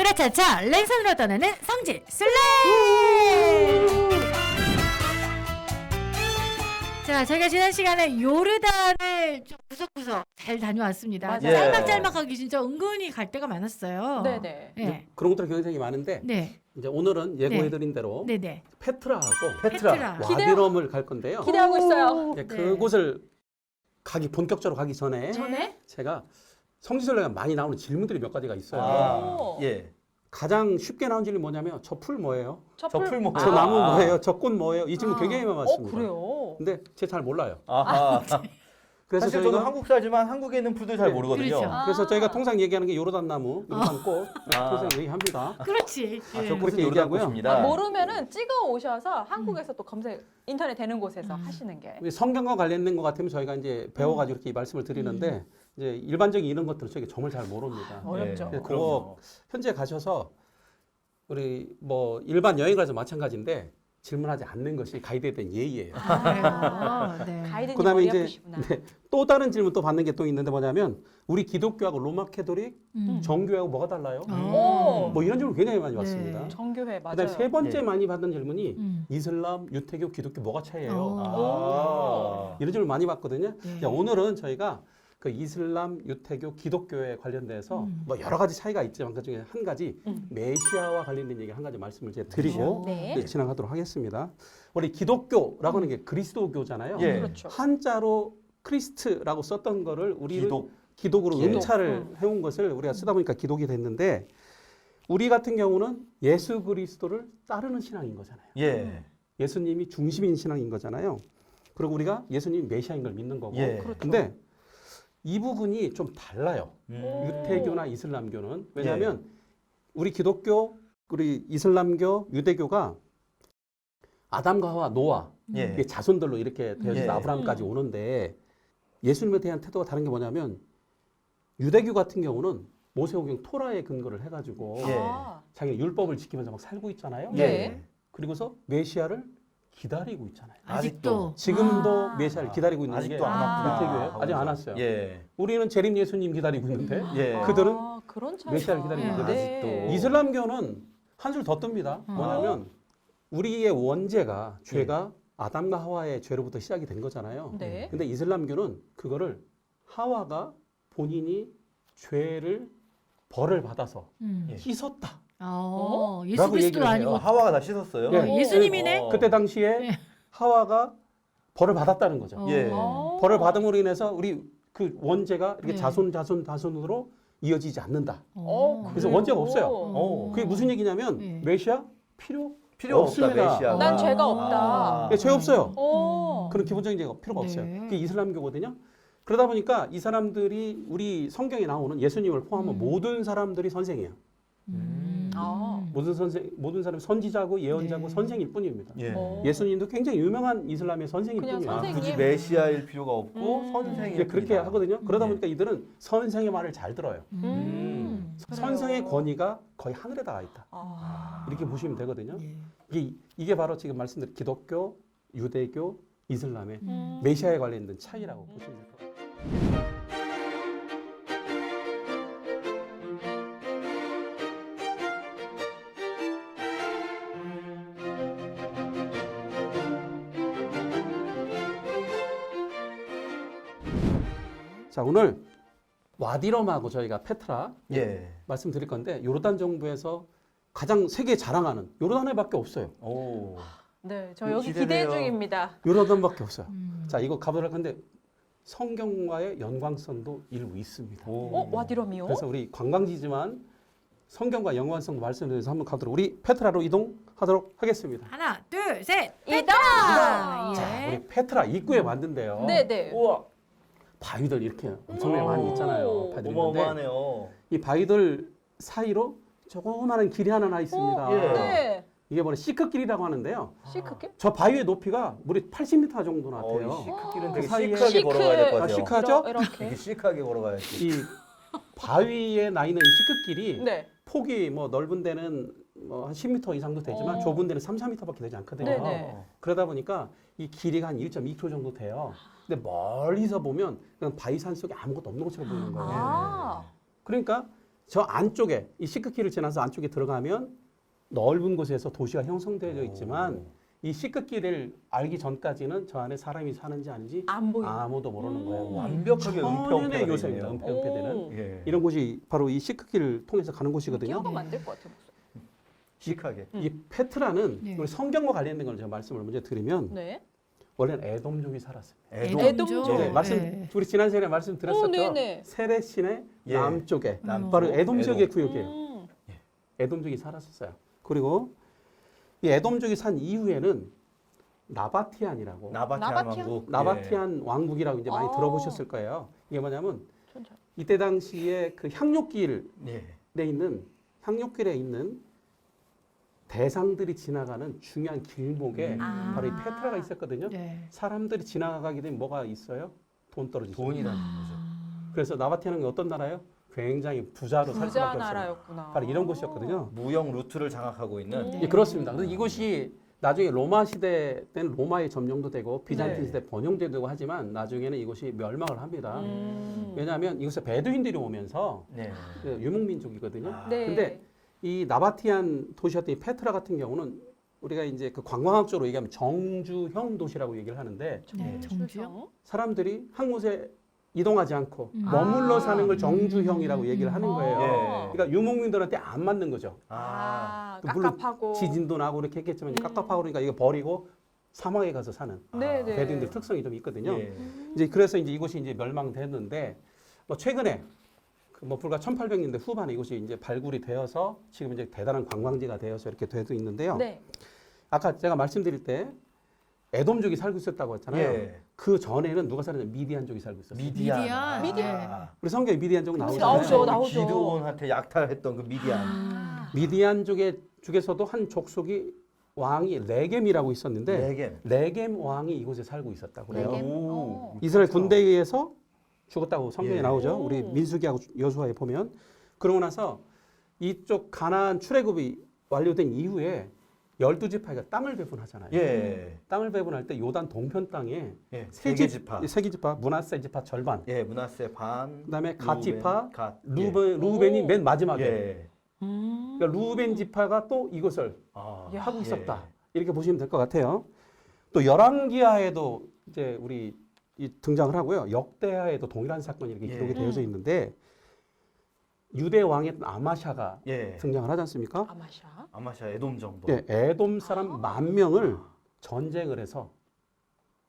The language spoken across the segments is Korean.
차차차 랜선으로 떠나는 성질 술래. 자, 저희가 지난 시간에 요르단을 좀 구석구석 잘 다녀왔습니다. 맞아요. 짤막짤막하게 진짜 은근히 갈 데가 많았어요. 네네. 네. 그런 것들 굉장히 많은데 네. 이제 오늘은 예고해드린 대로 네네. 페트라하고 페트라. 와디럼을 갈 건데요. 기대하고 있어요. 네, 네. 그곳을 본격적으로 가기 전에 전에? 제가 성지순례가 많이 나오는 질문들이 몇 가지가 있어요. 오. 예. 가장 쉽게 나온 질문이 뭐냐면 저 풀 뭐예요? 저 풀 뭐? 저 나무 뭐예요? 저 꽃 뭐예요? 이 질문 아. 굉장히 많이 받습니다. 그래요? 근데 제가 잘 몰라요. 아하. 그래서 사실 저희가 저도 한국 살지만 한국에 있는 풀들 잘 네, 모르거든요. 그렇죠. 그래서 저희가 통상 얘기하는 게 요르단 나무, 요르단 꽃 아. 통상 얘기합니다. 그렇지. 아, 예. 저 그렇게 꽃은 얘기하고요. 요르단꽃입니다. 모르면은 찍어 오셔서 한국에서 또 검색 인터넷 되는 곳에서 하시는 게. 우리 성경과 관련된 것 같으면 저희가 이제 배워가지고 이렇게 이 말씀을 드리는데 이제 일반적인 이런 것들은 저희가 정말 잘 모릅니다. 어렵죠. 네, 그럼요. 현재 가셔서 우리 뭐 일반 여행 가서 마찬가지인데 질문하지 않는 것이 가이드에 대한 예의예요. 아, 그래요. 네. 가이드님 그다음에 머리 이제 아프시구나. 또 다른 질문 또 받는 게 또 있는데 뭐냐면 우리 기독교하고 로마 캐토릭 음. 정교회하고 뭐가 달라요? 오. 뭐 이런 질문 굉장히 많이 네. 받습니다. 정교회 맞아요. 그다음에 세 번째 네. 많이 받는 질문이 음. 이슬람, 유태교, 기독교 뭐가 차이예요? 아. 이런 질문 많이 받거든요. 네. 자, 오늘은 저희가 그 이슬람, 유태교, 기독교에 관련돼서 뭐 여러 가지 차이가 있지만 그 중에 한 가지 메시아와 관련된 얘기 한 가지 말씀을 제가 드리고 네. 이제 진행하도록 하겠습니다. 우리 기독교라고 하는 게 그리스도교잖아요. 예. 그렇죠. 한자로 크리스트라고 썼던 거를 우리는 기독. 기독으로 예. 음차를 해온 것을 우리가 쓰다 보니까 기독이 됐는데 우리 같은 경우는 예수 그리스도를 따르는 신앙인 거잖아요. 예. 예수님이 중심인 신앙인 거잖아요. 그리고 우리가 예수님이 메시아인 걸 믿는 거고. 예. 그렇죠. 근데 이 부분이 좀 달라요. 음. 유태교나 이슬람교는. 왜냐하면 우리 기독교, 우리 이슬람교, 유대교가 아담과 하와, 노아 예. 이게 자손들로 이렇게 되어서 예. 아브라함까지 오는데 예수님에 대한 태도가 다른 게 뭐냐면 유대교 같은 경우는 모세오경 토라에 근거를 해가지고 예. 아. 자기 율법을 지키면서 막 살고 있잖아요. 네. 그리고서 메시아를 기다리고 있잖아요. 아직도. 지금도 아. 메시아를 기다리고 있는 게 아직도 안 왔구나. 유태교예요. 아직 안 왔어요. 예. 우리는 재림 예수님 기다리고 있는데 예. 그들은 아, 그런 차이가. 메시아를 기다리고 있는데 네. 이슬람교는 한술 더 뜹니다. 뭐냐면 우리의 원죄가 죄가 아담과 하와의 죄로부터 시작이 된 거잖아요. 네. 근데 이슬람교는 그거를 하와가 본인이 죄를 벌을 받아서 음. 예. 씻었다. 예수 라고 그리스도 얘기를 해요. 아니고 하와가 다 씻었어요. 예. 예수님이네. 어. 그때 당시에 네. 하와가 벌을 받았다는 거죠. 예. 어. 벌을 받음으로 인해서 우리 그 원죄가 이렇게 네. 자손으로 이어지지 않는다. 어, 그래서 그래요? 원죄가 없어요. 오. 그게 무슨 얘기냐면 네. 메시아 필요 필요 없습니다. 없다 메시아가. 난 죄가 없다. 예, 죄 없어요. 오. 그런 기본적인 죄가 필요가 네. 없어요. 그게 이슬람교거든요. 그러다 보니까 이 사람들이 우리 성경에 나오는 예수님을 포함한 모든 사람들이 선생이에요. 아. 모든 사람이 선지자고 예언자고 네. 선생일 뿐입니다. 예. 어. 예수님도 굉장히 유명한 이슬람의 선생일 그냥 뿐이에요. 선생님. 굳이 메시아일 필요가 없고 음. 선생일 이제 그렇게 뿐이다. 하거든요. 그러다 예. 보니까 이들은 선생의 말을 잘 들어요. 그래요. 선생의 권위가 거의 하늘에 닿아 있다. 아. 이렇게 보시면 되거든요. 예. 이게 바로 지금 말씀드린 기독교, 유대교, 이슬람의 음. 메시아에 관련된 차이라고 보시면 될 것 같아요. 자, 오늘 와디럼하고 저희가 페트라 예. 말씀드릴 건데 요르단 정부에서 가장 세계 자랑하는 요르단에밖에 없어요. 오. 네, 저 여기 기대돼요. 기대 중입니다. 요르단밖에 없어요. 음. 자, 이거 가보도록 하는데 성경과의 연관성도 일부 있습니다. 어, 와디럼이요? 그래서 우리 관광지지만 성경과 연관성 말씀드려서 한번 가도록 우리 페트라로 이동하도록 하겠습니다. 하나, 둘, 셋. 이동! 자, 우리 페트라 입구에 왔는데요. 네네. 우와. 바위들 이렇게 엄청나게 많이 있잖아요. 바위들 있는데 어마어마하네요. 이 바위들 사이로 조그마한 길이 하나 나 있습니다. 예. 네. 이게 바로 시크길이라고 하는데요. 시크게? 저 바위의 높이가 무려 80m 정도나 이 돼요. 시크길은 그 되게 사이에 시크하게 걸어가야 될 것 아, 같아요. 시크하죠? 이렇게. 되게 시크하게 걸어가야지. 이 바위에 나 있는 이 시크길이 네. 폭이 뭐 넓은 데는 뭐 한 10m 이상도 되지만 좁은 데는 3, 4m밖에 되지 않거든요. 네네. 그러다 보니까 이 길이가 한 1.2km 정도 돼요. 근데 멀리서 보면 그냥 바위산 속에 아무것도 없는 것처럼 보이는 거예요. 아. 그러니까 저 안쪽에 이 시크키를 지나서 안쪽에 들어가면 넓은 곳에서 도시가 형성되어 있지만 이 시크키를 알기 전까지는 저 안에 사람이 사는지 아닌지 안 보여. 아무도 모르는 거예요. 완벽하게 천연의 은폐 요소입니다. 은폐. 은폐되는 예. 이런 곳이 바로 이 시크키를 통해서 가는 곳이거든요. 끼워가 만들 것 같아. 시크하게. 이 페트라는 네. 우리 성경과 관련된 걸 제가 말씀을 먼저 드리면 네. 원래는 에돔족이 살았습니다. 에돔족. 네, 말씀 네. 우리 지난 시간에 말씀드렸었죠. 네네. 세레신의 예. 남쪽에 남쪽. 바로 에돔 지역의 에돔. 구역이에요. 에돔족이 살았었어요. 그리고 이 에돔족이 산 이후에는 나바티안이라고 나바티안 나바티안? 왕국. 나바티안 왕국이라고 이제 많이 아. 들어보셨을 거예요. 이게 뭐냐면 천천. 이때 당시에 그 향료길에 예. 있는 향료길에 있는 대상들이 지나가는 중요한 길목에 아. 바로 이 페트라가 있었거든요. 네. 사람들이 지나가게 되면 뭐가 있어요? 돈 떨어지죠. 돈이라는 거죠. 그래서 나바티안은 어떤 나라예요? 굉장히 부자로 살 부자 수밖에 없어요. 나라였구나. 바로 이런 곳이었거든요. 무역 루트를 장악하고 있는 네. 예, 그렇습니다. 그래서 이곳이 나중에 로마 시대 때는 로마의 점령도 되고 비잔틴 네. 시대 번영도 되고 하지만 나중에는 이곳이 멸망을 합니다. 음. 왜냐하면 이곳에 베두인들이 오면서 네. 그 유목민족이거든요. 아. 네. 근데 이 나바티안 도시였던 이 페트라 같은 경우는 우리가 이제 그 관광학적으로 얘기하면 정주형 도시라고 얘기를 하는데 네, 정주요? 사람들이 한 곳에 이동하지 않고 음. 머물러 아. 사는 걸 정주형이라고 얘기를 하는 거예요. 아. 그러니까 유목민들한테 안 맞는 거죠. 아, 그 물론 깝깝하고. 지진도 나고 이렇게 했겠지만 이제 음. 깝깝하고 그러니까 이거 버리고 사막에 가서 사는 네, 네. 베두인들 특성이 좀 있거든요. 예. 이제 그래서 이제 이곳이 이제 멸망됐는데 뭐 최근에 그뭐 불과 1800년대 후반에 이곳이 이제 발굴이 되어서 지금 이제 대단한 관광지가 되어서 이렇게 되고 있는데요. 네. 아까 제가 말씀드릴 때 에돔족이 살고 있었다고 했잖아요. 예. 그 전에는 누가 살았냐면 미디안족이 살고 있었어요. 미디안. 미디안. 미디안. 아. 우리 성경에 미디안족 나오죠, 나오잖아요. 나오죠. 기드온한테 약탈했던 그 미디안. 아. 미디안족의 중에서도 한 족속이 왕이 레겜이라고 있었는데 레겜. 레겜 왕이 이곳에 살고 있었다고 그래요. 레겜? 오. 이스라엘 군대에 의해서 죽었다고 성경에 예. 나오죠. 우리 민수기하고 여수아에 보면. 그러고 나서 이쪽 가나안 출애굽이 완료된 이후에 12지파가 땅을 배분하잖아요. 예. 땅을 배분할 때 요단 동편 땅에 예. 세 세계 집- 지파. 세 지파, 문하세 지파 절반, 예, 문하세 반. 그다음에 갓 지파, 갓. 루벤이 오. 맨 마지막에. 예. 그러니까 루벤 지파가 또 이것을 아. 야. 하고 예. 있었다. 이렇게 보시면 될 것 같아요. 또 열왕기하에도 이제 우리 이 등장을 하고요. 역대하에도 동일한 사건이 이렇게 예. 기록이 되어져 있는데 유대 왕의 아마샤가 예. 등장을 하지 않습니까? 아마샤. 아마샤 에돔 정도. 예, 에돔 사람 10,000명을 전쟁을 해서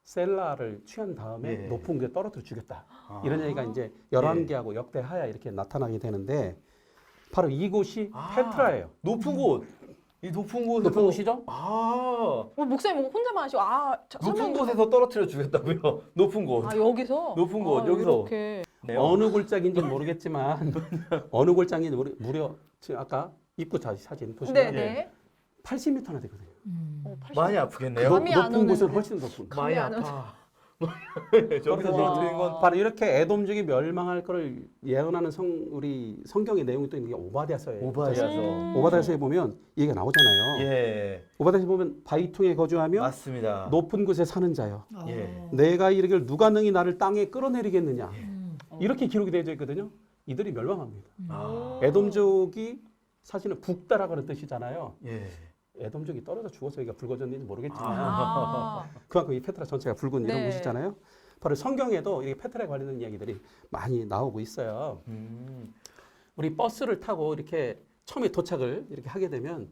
셀라를 취한 다음에 예. 높은 곳에 떨어뜨려 죽였다. 아. 이런 얘기가 이제 열왕기하고 역대하야 이렇게 나타나게 되는데 바로 이곳이 아. 페트라예요. 높은 곳. 이 높은 곳에서 높은 곳이죠? 아. 목사님 혼자만 하시고 높은 설명 좀- 곳에서 떨어뜨려 주겠다고요. 높은 곳. 아 여기서 높은 곳, 여기서. 이렇게. 네. 어느 골짜기인지 모르겠지만 어느 골짜기인지 무려 지금 아까 입구 사진 보시면 네네. 80m나 되거든요. 어, 80. 많이 아프겠네요. 감이 안 높은 곳은 오는데. 훨씬 높은. 감이 안 아파. 저기서 그래서 떨어뜨린 건 바로 이렇게 에돔족이 멸망할 것을 예언하는 우리 성경의 내용이 또 있는 게 오바댜서에 오바댜서. 오바댜서에 보면 얘기가 나오잖아요. 예. 오바댜서에 보면 바위통에 거주하며 맞습니다. 높은 곳에 사는 자여 예. 내가 이르기를 누가 능히 나를 땅에 끌어내리겠느냐 어. 이렇게 기록이 되어 있거든요. 이들이 멸망합니다. 아. 에돔족이 사실은 북다라고는 뜻이잖아요. 예. 에돔족이 떨어져 죽어서 여기가 붉어졌는지 모르겠지만 아. 그만큼 이 페트라 전체가 붉은 이런 네. 곳이잖아요. 바로 성경에도 이 페트라에 관련된 이야기들이 많이 나오고 있어요. 우리 버스를 타고 이렇게 처음에 도착을 이렇게 하게 되면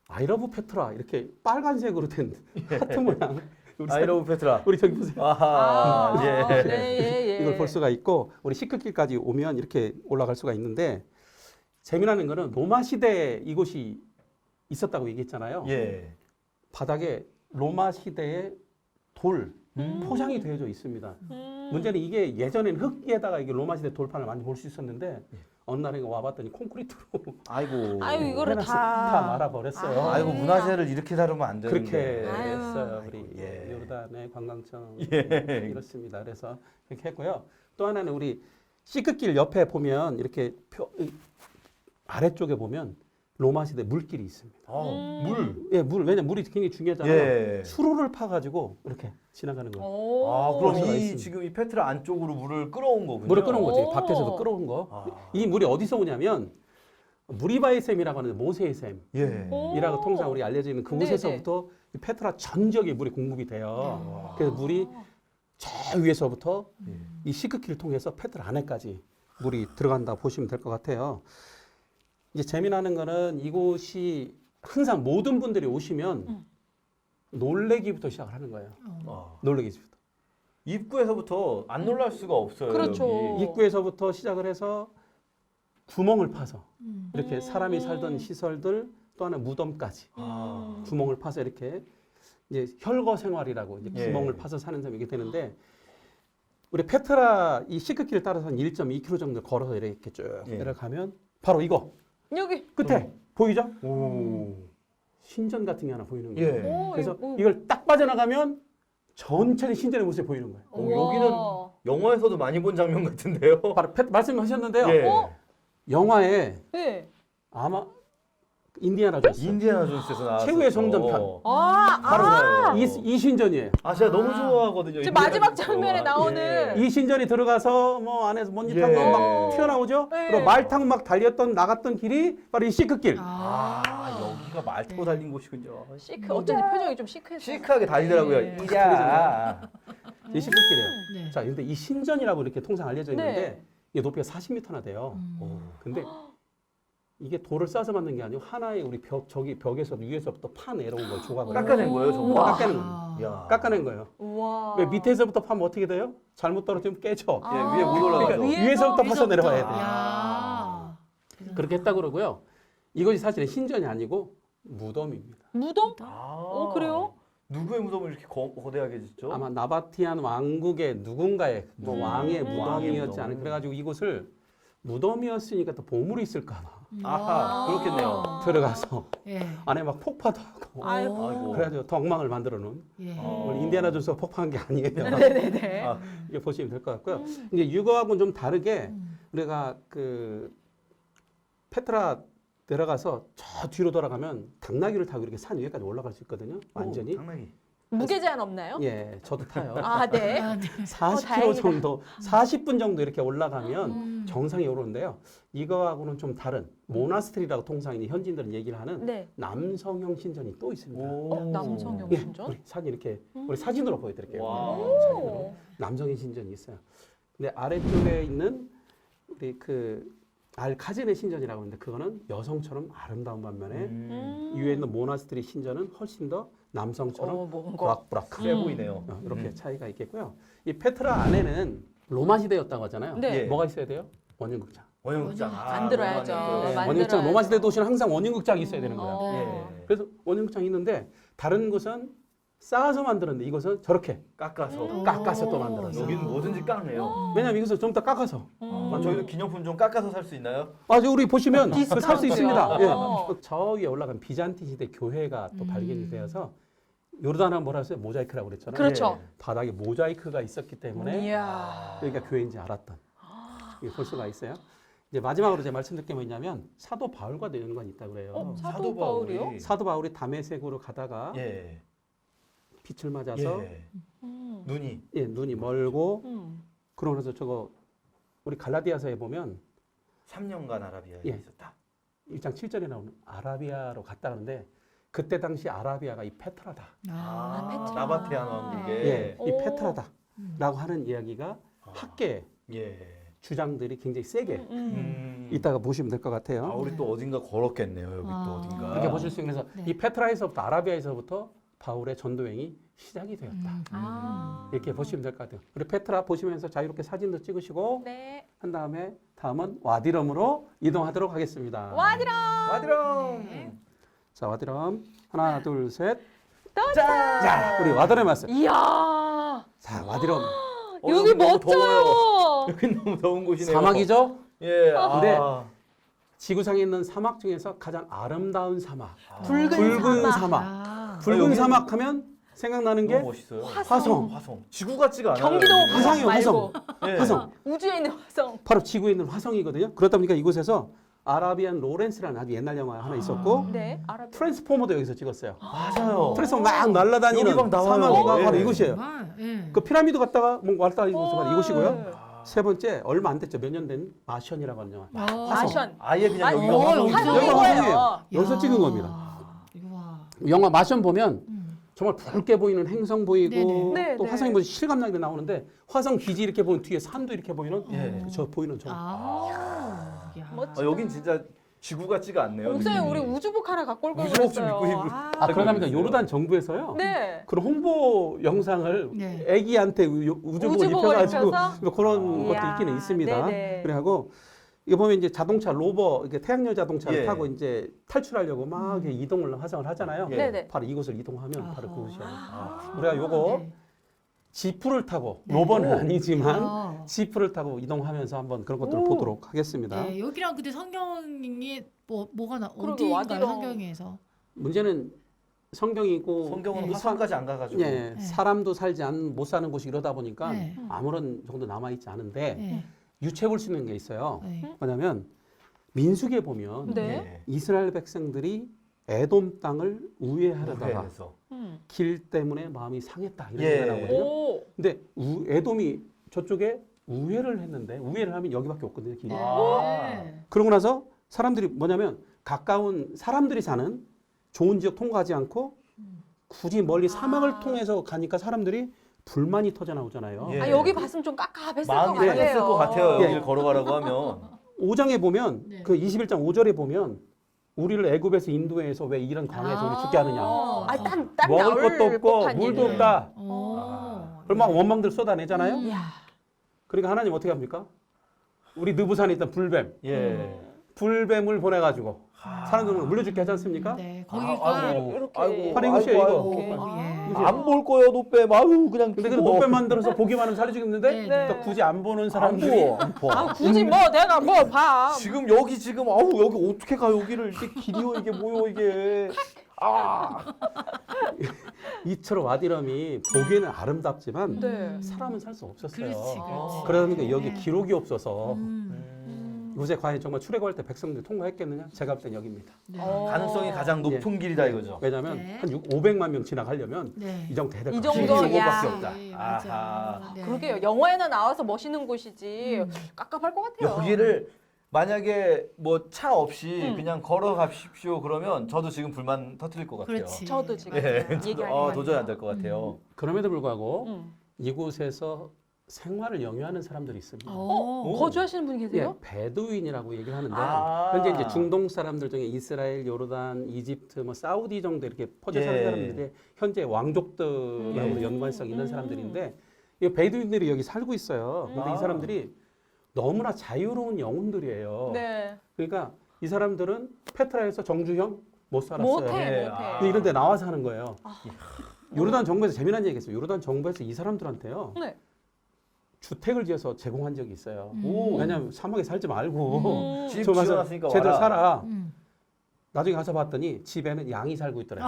아이러브 페트라 이렇게 빨간색으로 된 하트 모양 우리 아이러브 페트라. 우리 저기 보세요. 아하. 예. 네, 예. 이걸 볼 수가 있고 우리 시크길까지 오면 이렇게 올라갈 수가 있는데 재미나는 거는 로마 시대에 이곳이 있었다고 얘기했잖아요. 예. 바닥에 로마 시대의 돌 포장이 되어져 있습니다. 문제는 이게 예전에는 흙에다가 이게 로마 시대 돌판을 많이 볼 수 있었는데 어느 날에 와봤더니 콘크리트로 아이고. 아유, 이거를 해놨어. 다- 다 말아버렸어요. 아. 아이고 문화재를 이렇게 다루면 안 되는데. 그렇게 아유. 했어요. 우리 아이고, 예. 요르단의 관광청 예. 이렇습니다. 그래서 그렇게 했고요. 또 하나는 우리 시크길 옆에 보면 이렇게 아래쪽에 보면 로마 시대 물길이 있습니다. 물. 예, 왜냐면 물이 굉장히 중요하잖아요. 예. 수로를 파가지고 이렇게 지나가는 거예요. 아, 그럼 수로가 이 있습니다. 지금 이 페트라 안쪽으로 물을 끌어온 거군요. 물을 끌어온 거지. 오. 밖에서도 끌어온 거. 아. 이 물이 어디서 오냐면 무리바의 샘이라고 하는 모세의 샘이라고 예. 오. 통상 우리 알려져 있는 그곳에서부터 이 페트라 전 지역에 물이 공급이 돼요. 그래서 물이 저 위에서부터 이 시크키를 통해서 페트라 안에까지 물이 들어간다 보시면 될 것 같아요. 이제 재미나는 거는 이곳이 항상 모든 분들이 오시면 놀래기부터 시작을 하는 거예요. 아. 놀래기부터. 입구에서부터 안 놀랄 수가 없어요. 그렇죠. 여기. 입구에서부터 시작을 해서 구멍을 파서 이렇게 음. 사람이 살던 시설들 또 하나 무덤까지 아. 구멍을 파서 이렇게 이제 혈거 생활이라고 이제 예. 구멍을 파서 사는 사람이 이게 되는데 우리 페트라 이 시크길을 따라서 한 1.2km 정도 걸어서 이렇게 쭉 예. 내려가면 바로 이거 여기. 끝에 보이죠? 오. 신전 같은 게 하나 보이는 거예요. 예. 오, 그래서 이거- 이걸 딱 빠져나가면 전체는 신전의 모습이 보이는 거예요. 여기는 우와. 영화에서도 많이 본 장면 같은데요. 바로 말씀하셨는데요. 예. 어? 영화에 네. 아마 인디아나 존스 인디아나 존스에서 나왔었죠. 최후의 성전편. 바로 이 신전이에요. 아, 제가 너무 좋아하거든요. 지금 인디아나 마지막 존스 장면에 영화. 나오는 이 신전이 들어가서 뭐 안에서 먼지 예. 탄 거 막 튀어나오죠. 네. 그리고 말 타고 막 달렸던 나갔던 길이 바로 이 시크길. 아, 여기가 말 타고 달린 곳이군요. 시크. 어쩐지 표정이 좀 시크했어요. 시크하게 달리더라고요. 네. 이야. 이 시크길이에요. 네. 자, 근데 이 신전이라고 이렇게 통상 알려져 있는데 네. 이게 높이가 40m나 돼요. 근데 이게 돌을 싸서 만든 게 아니고 하나의 우리 저기 벽에서 위에서부터 파 내려온 걸 조각을 깎아낸 거예요, 전부? 우와. 깎아낸 거예요. 이야. 깎아낸 거예요. 우와. 왜 밑에서부터 파면 어떻게 돼요? 잘못 떨어지면 깨져. 예, 위에 못 올라가죠. 그러니까 위에서부터 파서 내려가야 돼요. 야. 그렇게 했다 그러고요. 이것이 사실은 신전이 아니고 무덤입니다. 무덤? 아. 그래요? 누구의 무덤을 이렇게 거대하게 짓죠? 아마 나바티안 왕국의 누군가의 뭐 왕의 왕의 무덤이었지 무덤. 않을까. 그래가지고 이곳을 무덤이었으니까 또 보물이 있을까봐 아하, 그렇겠네요. 들어가서 예. 안에 막 폭파도 하고 아이고. 아이고. 그래가지고 더 엉망을 만들어 놓은 예. 우리 인디아나 존스가 폭파한 게 아니에요. 네네네. 아, 이게 보시면 될 것 같고요. 이제 이거하고는 좀 다르게 음. 우리가 그 페트라 내려가서 저 뒤로 돌아가면 당나귀를 타고 이렇게 산 위에까지 올라갈 수 있거든요. 완전히. 오, 당나귀. 무게 제한 없나요? 예, 저도 타요. 아, 네. 아, 네. 40km 다행이다. 정도, 40분 정도 이렇게 올라가면 음. 정상에 오르는데요. 이거하고는 좀 다른 모나스트리라고 통상 이제 현지인들은 얘기를 하는 네. 남성형 신전이 또 있습니다. 남성형 예, 신전? 우리 사진 이렇게 우리 사진으로 보여드릴게요. 와. 사진으로 오. 남성의 신전이 있어요. 근데 아래쪽에 있는 우리 그 알카제네 신전이라고 하는데 그거는 여성처럼 아름다운 반면에 음. 이 위에 있는 모나스트리 신전은 훨씬 더 남성처럼 뭔가. 부락부락한 세 보이네요. 이렇게 차이가 있겠고요. 이 페트라 안에는 로마 시대였다고 하잖아요. 네. 예. 뭐가 있어야 돼요? 원형극장. 원형극장. 만들어야죠. 네, 만들어야죠. 원형극장. 로마 시대 도시는 항상 원형극장이 있어야 되는 거예요. 예. 그래서 원형극장이 있는데 다른 곳은 쌓아서 만들었는데 이것은 저렇게 깎아서. 깎아서 또 만들었어요. 여기는 뭐든지 깎네요. 왜냐면 이것을 좀 더 깎아서. 아, 저희도 기념품 좀 깎아서 살 수 있나요? 아주 우리 보시면 살 수 있습니다. 디스카운트요. 예. 저 위에 올라간 비잔틴 시대 교회가 또 발견이 음. 되어서 요르단은 뭐라 했어요? 모자이크라고 그랬잖아요. 그렇죠. 예. 바닥에 모자이크가 있었기 때문에 이야. 여기가 교회인지 알았던 이게 볼 수가 있어요. 이제 마지막으로 제가 말씀드릴 게 뭐냐면 사도 바울과도 연관이 있다고 그래요. 사도 바울이요? 사도 바울이 다메섹으로 가다가 예. 빛을 맞아서 예. 음. 눈이. 예, 눈이 멀고 음. 그러면서 저거 우리 갈라디아서에 보면 3년간 아라비아에 예. 있었다. 1장 7절에 나오는 아라비아로 갔다 하는데 그때 당시 아라비아가 이 페트라다. 아, 페트라. 나바테안 왕국의. 예, 이 오. 페트라다라고 하는 이야기가 학계 예. 주장들이 굉장히 세게 이따 이따가 보시면 될 것 같아요. 아, 우리 또 어딘가 걸었겠네요. 여기 또 아. 어딘가. 이렇게 보실 수 있는 그래서 네. 이 페트라에서부터 아라비아에서부터 바울의 전도행이 시작이 되었다. 아. 이렇게 보시면 될 것 같아요. 우리 페트라 보시면서 자유롭게 사진도 찍으시고 네. 한 다음은 와디럼으로 이동하도록 하겠습니다. 와디럼. 와드럼. 네. 자, 와디럼 하나, 둘, 셋. 짠. 자, 우리 와디럼에 왔어요. 이야. 자, 와디럼 여기 너무 더워요. 멋져요. 여기 너무 더운 곳이네요. 사막이죠? 예. 근데 아. 지구상에 있는 사막 중에서 가장 아름다운 사막. 붉은 사막. 아. 붉은 여기는- 사막 하면 생각나는 게 너무 멋있어요. 화성. 화성. 지구 같지가 않아요. 경기도 여기. 화성이요, 말고 화성. 예. 화성. 우주에 있는 화성. 바로 지구에 있는 화성이거든요. 그러다 보니까 이곳에서 아라비안 로렌스라는 아주 옛날 영화 하나 있었고 네. 알아. 트랜스포머도 여기서 찍었어요. 맞아요. 트랜스포머 막 날아다니는 여기 막 나와요. 사막이 예. 바로 이곳이에요. 정말, 예. 그 피라미드 갔다가 뭐 왔다 이곳이 이곳이고요. 네. 세 번째 얼마 안 됐죠. 몇 년 된 마션이라고 하는 영화. 마션. 아예 그냥 아, 여기가 어, 화성이죠. 화성인 여기가 거예요. 화성이에요. 여기서 찍은 겁니다. 와. 영화 마션 보면 정말 붉게 보이는 행성 보이고 네네. 또 네, 화성이 네. 뭐 실감나게 나오는데 화성 기지 이렇게 보면 뒤에 산도 이렇게 보이는 예. 저 보이는 저 야. 멋지다. 여긴 진짜 지구 같지가 않네요. 목사님 느낌이. 우리 우주복 하나 갖고 올 걸 우주복 좀 그랬어요. 입고 아, 그러다 보니까 있어요. 요르단 정부에서요. 네. 그런 홍보 영상을 네. 애기한테 우주복을 우주복을 입혀가지고 입혀서? 뭐 그런 이야, 것도 있기는 있습니다. 네네. 그래하고 이거 보면 이제 자동차 로버 이렇게 태양열 자동차를 예. 타고 이제 탈출하려고 막 이렇게 이동을 화성을 하잖아요. 예. 네네. 바로 이곳을 이동하면 바로 아하. 그곳이에요. 아. 우리가 요거 네. 지프를 타고 네. 로버는 오. 아니지만 어. 지프를 타고 이동하면서 한번 그런 것들을 오. 보도록 하겠습니다. 네, 여기랑 근데 성경이 뭐가 그러게, 어디인가요? 와디랑. 성경에서. 문제는 성경이고 성경은 네. 화성까지 안 가가지고. 예, 네. 사람도 살지 않은 못 사는 곳이 이러다 보니까 네. 아무런 정도 남아 있지 않은데 네. 유추해 볼 수 있는 게 있어요. 네. 뭐냐면 민수기에 보면 네. 예. 이스라엘 백성들이 에돔 땅을 우회하려다가 해서. 길 때문에 마음이 상했다 이런 예. 얘기가 나오거든요. 오. 근데 에돔이 저쪽에 우회를 했는데 우회를 하면 여기밖에 없거든요. 길이. 아. 네. 그러고 나서 사람들이 뭐냐면 가까운 사람들이 사는 좋은 지역 통과하지 않고 굳이 멀리 사막을 통해서 가니까 사람들이 불만이 터져 나오잖아요. 예. 아, 여기 봤으면 좀 깝깝했을 것 마음이 같아요. 상했을 것 같아요. 예. 여기를 걸어가라고 하면. 5장에 보면 네. 그 21장 5절에 보면 우리를 애굽에서 인도해서 왜 이런 강에서 우리 죽게 하느냐. 아, 땀 먹을 나올 것도 없고 법한 물도 일을. 없다. 오. 그럼 막 원망들 쏟아내잖아요. 음. 이야. 그러니까 하나님 어떻게 합니까? 우리 느부산에 있던 불뱀, 예. 불뱀을 보내가지고 사람들을 물려죽게 하지 않습니까? 네, 아이고, 거기가 이렇게. 팔 이것이에요, 이거. 이렇게. 예. 안 볼 거예요, 노뱀. 아유, 그냥. 근데 그 두고. 노뱀 만들어서 보기만 하면 살이 죽였는데 네, 네. 또 굳이 안 보는 안 사람들이 보, 안 보. 아, 굳이 뭐 내가 뭐 봐. 지금 여기 지금 아우 여기 어떻게 가 여기를 이게 길이요 이게 뭐요 이게 아 이처럼 와디람이 보기에는 아름답지만 네. 사람은 살 수 없었어요. 그렇지, 그렇지. 그러다 보니까 여기 네. 기록이 없어서 음. 이곳에 과연 정말 출애굽할 때 백성들이 통과했겠느냐? 제가 볼 땐 여기입니다. 네. 가능성이 가장 높은 길이다 이거죠. 왜냐하면 네. 한 500만 명 지나가려면 네. 이 정도 대대 이 값이 정도? 있는 야. 곳밖에 없다. 네, 아하. 맞아. 네. 그러게요. 영화에나 나와서 멋있는 곳이지. 깝깝할 것 같아요. 여기를 만약에 뭐 차 없이 음. 그냥 걸어가십시오 그러면 저도 지금 불만 터뜨릴 것 같아요. 그렇지. 저도 지금 예, 얘기하니까. 도저히 안 될 것 같아요. 그럼에도 불구하고 음. 이곳에서 생활을 영위하는 사람들이 있습니다. 오. 거주하시는 분이 예, 계세요? 베두인이라고 얘기를 하는데 아. 현재 이제 중동 사람들 중에 이스라엘, 요르단, 이집트, 뭐 사우디 정도 이렇게 퍼져 사는 예. 사람들이 현재 왕족들하고 예. 연관성 있는 사람들인데 이 베두인들이 여기 살고 있어요. 근데 아. 이 사람들이 너무나 자유로운 영혼들이에요. 네. 그러니까 이 사람들은 페트라에서 정주형 못 살았어요. 못해, 예. 못해. 근데 이런 데 나와서 하는 거예요. 아. 요르단 정부에서 재미난 얘기 했어요. 요르단 정부에서 이 사람들한테요. 네. 주택을 지어서 제공한 적이 있어요. 오. 왜냐하면 사막에 살지 말고 집 좀 와서 지어놨으니까 제대로 와라. 살아. 음. 나중에 가서 봤더니 집에는 양이 살고 있더래요.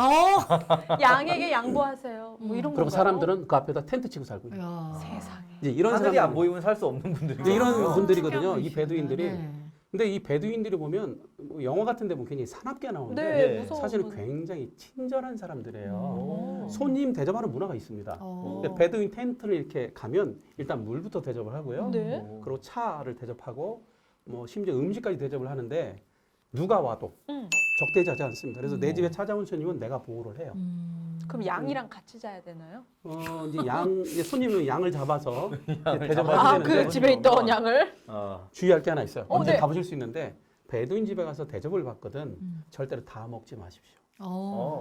양에게 양보하세요. 뭐 이런 그리고 건가요? 사람들은 그 앞에다 텐트 치고 살고 있어요. 야. 세상에. 이제 이런 하늘이 사람들 안 보이면 살 수 없는 분들이 이제 이런 있어요. 분들이거든요. 이 특이한 베두인들이. 분이시구나. 네. 근데 이 베두인들이 보면 뭐 영화 같은 데 보면 굉장히 사납게 나오는데 네, 예. 무서워. 사실은 굉장히 친절한 사람들이에요. 오. 손님 대접하는 문화가 있습니다. 어. 근데 베두인 텐트를 이렇게 가면 일단 물부터 대접을 하고요. 네. 오. 그리고 차를 대접하고 뭐 심지어 음식까지 대접을 하는데 누가 와도 적대지하지 않습니다. 그래서 내 집에 찾아온 손님은 내가 보호를 해요. 그럼 양이랑 같이 자야 되나요? 이제 손님은 양을 잡아서 대접을 아, 하게 되는데 그 집에 있던 양을? 아. 주의할 게 하나 있어요. 언제 네. 가보실 수 있는데 베두인 집에 가서 대접을 받거든 절대로 다 먹지 마십시오.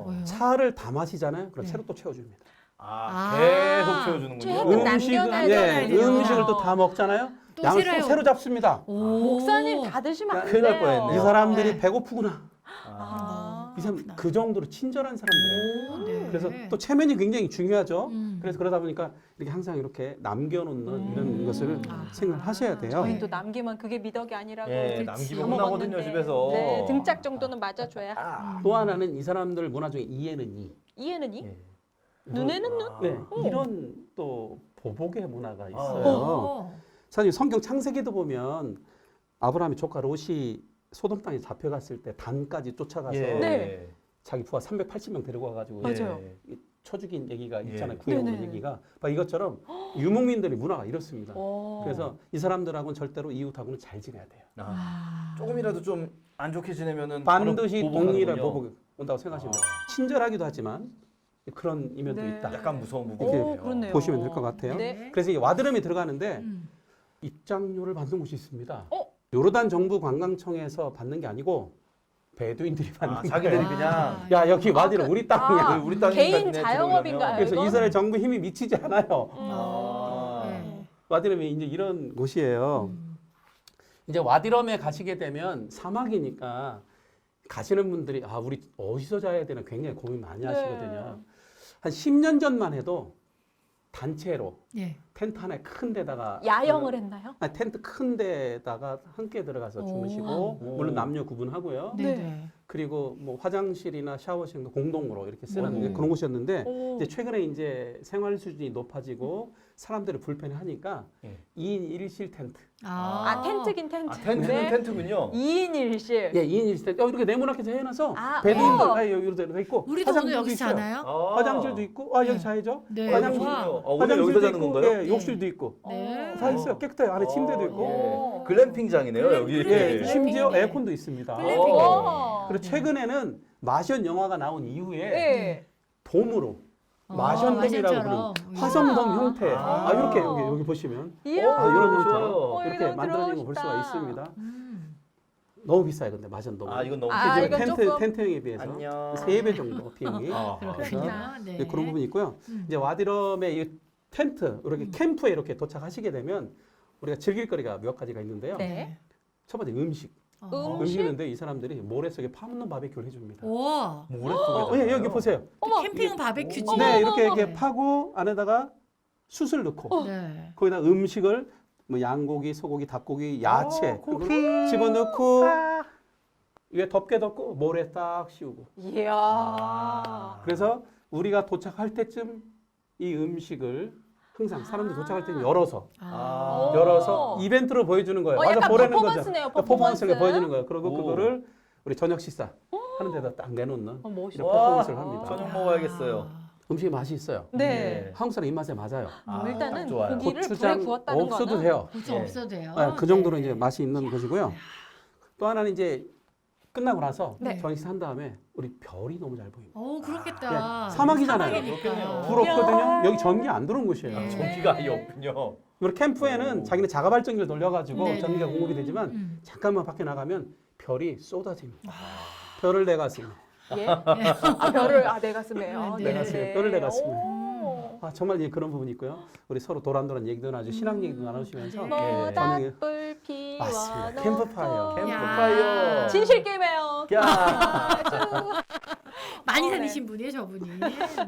왜요? 차를 다 마시잖아요. 그럼 네. 새로 또 채워줍니다. 아, 아. 계속 채워주는군요. 조금 남겨놔야 되나요? 음식을 또 다 먹잖아요. 또 양을 새로요. 또 새로 잡습니다. 오. 목사님 다 드시면 안 큰일 돼요. 날 뻔했네요. 이 사람들이 네. 배고프구나. 아. 이 사람 그 정도로 친절한 사람들이에요. 네. 그래서 또 체면이 굉장히 중요하죠. 음. 그래서 그러다 보니까 이렇게 항상 이렇게 남겨놓는 이런 것을 아. 생각하셔야 돼요. 저희도 남기면 그게 미덕이 아니라고. 예, 그렇지. 남기면 다 혼나거든요 먹었는데. 집에서. 네, 등짝 정도는 맞아줘야. 또 하나는 이 사람들 문화 중에 이에는 이. 이해는 이? 예. 눈에는 눈? 네, 이런 또 보복의 문화가 있어요. 어. 사실 성경 창세기도 보면 아브라함의 조카 롯이 소돔 땅에 잡혀갔을 때 단까지 쫓아가서 예. 네. 자기 부하 380명 데리고 와가지고 맞아요. 이 쳐죽인 얘기가 예. 있잖아요. 구해오는 네네. 얘기가. 이것처럼 유목민들의 문화가 이렇습니다. 오. 그래서 이 사람들하고는 절대로 이웃하고는 잘 지내야 돼요. 아, 조금이라도 좀 안 좋게 지내면은 반드시 바로 동일한 보복하는군요. 보복이 온다고 생각하시면 돼요. 친절하기도 하지만 그런 이면도 네. 있다. 약간 무서운 이렇게 부분이네요. 그렇네요. 보시면 될 것 같아요. 네. 그래서 이 와드럼에 들어가는데 음. 입장료를 받는 곳이 있습니다. 어? 요르단 정부 관광청에서 받는 게 아니고 베두인들이 받는 아, 거예요. 자기들이 아. 그냥 야 여기 와디는 그- 우리 땅이야. 아, 우리 땅이 개인 자영업인가요? 그래서 이거? 이스라엘 정부 힘이 미치지 않아요. 아. 네. 와디럼이 이제 이런 곳이에요. 이제 와디럼에 가시게 되면 사막이니까 가시는 분들이 아 우리 어디서 자야 되나 굉장히 고민 많이 하시거든요. 한 10년 전만 해도 단체로 예. 텐트 하나에 큰 데다가 야영을 했나요? 아니, 텐트 큰 데다가 함께 들어가서 주무시고 오. 물론 남녀 구분하고요. 네. 네. 네. 그리고 뭐 화장실이나 샤워실도 공동으로 이렇게 쓰는 오. 그런 곳이었는데 오. 이제 최근에 이제 생활 수준이 높아지고 사람들이 불편해하니까 예. 2인 1실 텐트. 아, 텐트긴 텐트. 아, 텐트는 네. 텐트군요. 2인 1실. 예, 2인 1실 텐트. 이렇게 네모나게 해놔서 아, 베드인들 어. 여기 이렇게 있고 우리도 오늘 화장실도 여기서 있어요. 자나요? 아. 화장실도 있고 여기 네. 자야죠. 네. 화장실. 와. 오늘 여기서 화장실도 자는 있고, 건가요? 예, 욕실도 있고 네. 다 있어요. 깨끗해요. 안에 침대도 있고. 오. 글램핑장이네요, 여기. 글램핑. 예, 심지어 글램핑이네. 에어컨도 있습니다. 글램핑. 와. 그리고 최근에는 마션 영화가 나온 이후에 네. 돔으로 마션돔이라고 마션처럼. 부르는 화성돔 이야. 형태. 아. 이렇게 여기 보시면 이야. 이런 형태로 좋아요. 이렇게 여기 만들어진 거 볼 들어오시다. 수가 있습니다. 음. 너무 비싸요, 근데 마션돔. 아, 이건 너무 아, 이제 이건 텐트 조금- 텐트형에 비해서 안녕. 3배 정도 비용이. 아, 그렇군요. 네. 네, 그런 부분이 있고요. 음. 이제 와디럼의 이 텐트 이렇게 캠프에 이렇게 도착하시게 되면 우리가 즐길 거리가 몇 가지가 있는데요. 네. 첫 번째 음식. 어. 음식인데 이 사람들이 모래 속에 파묻는 바베큐를 해줍니다. 와. 모래 속에. 예, 여기 보세요. 어머. 캠핑은 바베큐지. 네, 이렇게 어머. 이렇게 파고 안에다가 숯을 넣고 네. 거기다 음식을 뭐 양고기, 소고기, 닭고기, 야채 고기. 그걸 집어넣고 위에 덮개 덮고 모래 딱 씌우고. 이야. 아. 그래서 우리가 도착할 때쯤 이 음식을 항상 사람들이 도착할 때는 열어서 아. 오. 열어서 이벤트로 보여주는 거예요. 약간 보라는 퍼포먼스네요. 거죠. 퍼포먼스를 퍼포먼스. 보여주는 거예요. 그리고 오. 그거를 우리 저녁 식사 하는 데다 딱 내놓는 멋있다. 이런 퍼포먼스를 합니다. 저녁 먹어야겠어요. 음식이 맛이 있어요. 네. 한국 사람 입맛에 맞아요. 아, 일단은 딱 좋아요. 고기를 불에 고추장 구웠다는 없어도 거는 돼요. 고추 예. 없어도 돼요. 아, 그 정도로 네. 이제 맛이 있는 것이고요. 또 하나는 이제 끝나고 나서 네. 저녁 식사 한 다음에 우리 별이 너무 잘 보입니다. 오, 그렇겠다. 예, 사막이잖아요. 사막이니까. 그렇겠네요. 불 없거든요. 여기 전기 안 들어온 곳이에요. 네. 전기가 아예 없군요. 우리 캠프에는 오. 자기네 자가 발전기를 돌려가지고 네. 전기가 공급이 되지만 음. 잠깐만 밖에 나가면 별이 쏟아집니다. 별을 내 가슴에. 예. 아, 별을 내 가슴에. 네. 내 가슴에, 뼈를 내 가슴에. 오. 아, 정말 이제 그런 부분이 있고요. 우리 서로 도란도란 얘기도 나누고 신앙 얘기도 나누시면서 네. 예, 저녁에 모닥불 피워 맞습니다. 캠프파이어. 캠프파이어. 진실 게임이에요. 야. 많이 네. 다니신 분이에요, 저분이.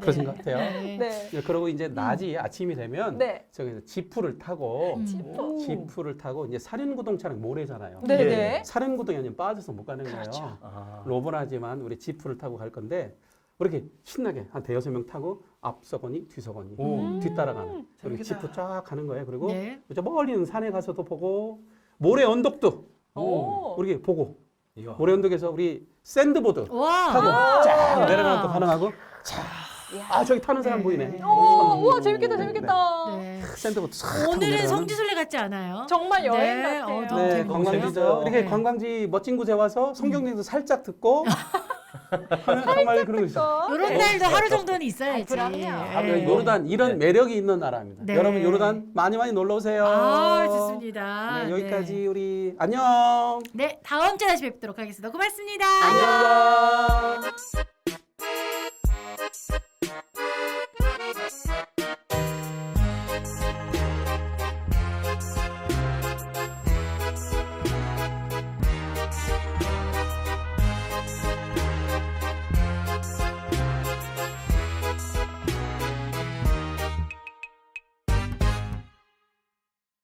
그러신 것 같아요. 네. 네. 예, 그리고 이제 낮이 아침이 되면 네. 저기서 지프를 타고 음. 지프를 타고 이제 사륜구동차는 모래잖아요. 네, 예. 네. 사륜구동이 아니면 빠져서 못 가는 그렇죠. 거예요. 아. 로버라지만 우리 지프를 타고 갈 건데 이렇게 신나게 한 대여섯 명 타고 앞서거니 뒤서거니 오. 뒤따라가는 이렇게 재밌겠다. 지프 쫙 가는 거예요. 그리고 네. 저 멀리 있는 산에 가서도 보고 모래 언덕도 오. 우리 보고 이야. 모래 언덕에서 우리 샌드보드 와. 타고 쫙 내려가는 것도 가능하고 이야. 아 저기 타는 사람 네. 보이네. 오, 우와 재밌겠다, 재밌겠다. 네. 샌드보드 싹 타고 오늘은 내려가는. 성지순례 같지 않아요? 정말 여행 네, 같아요. 너무 네, 재밌어요. 관광지죠. 이렇게 네. 관광지 멋진 곳에 와서 성경님도 살짝 듣고 하면 정말 그런 거 있어요. 이런 날도 하루 정도는 있어야지. 아이, 그럼요. 아, 네. 요르단 이런 매력이 있는 나라입니다. 네. 여러분 요르단 많이 많이 놀러 오세요. 아, 좋습니다. 네, 여기까지 네. 우리 안녕. 네, 다음 주에 다시 뵙도록 하겠습니다. 고맙습니다. 안녕.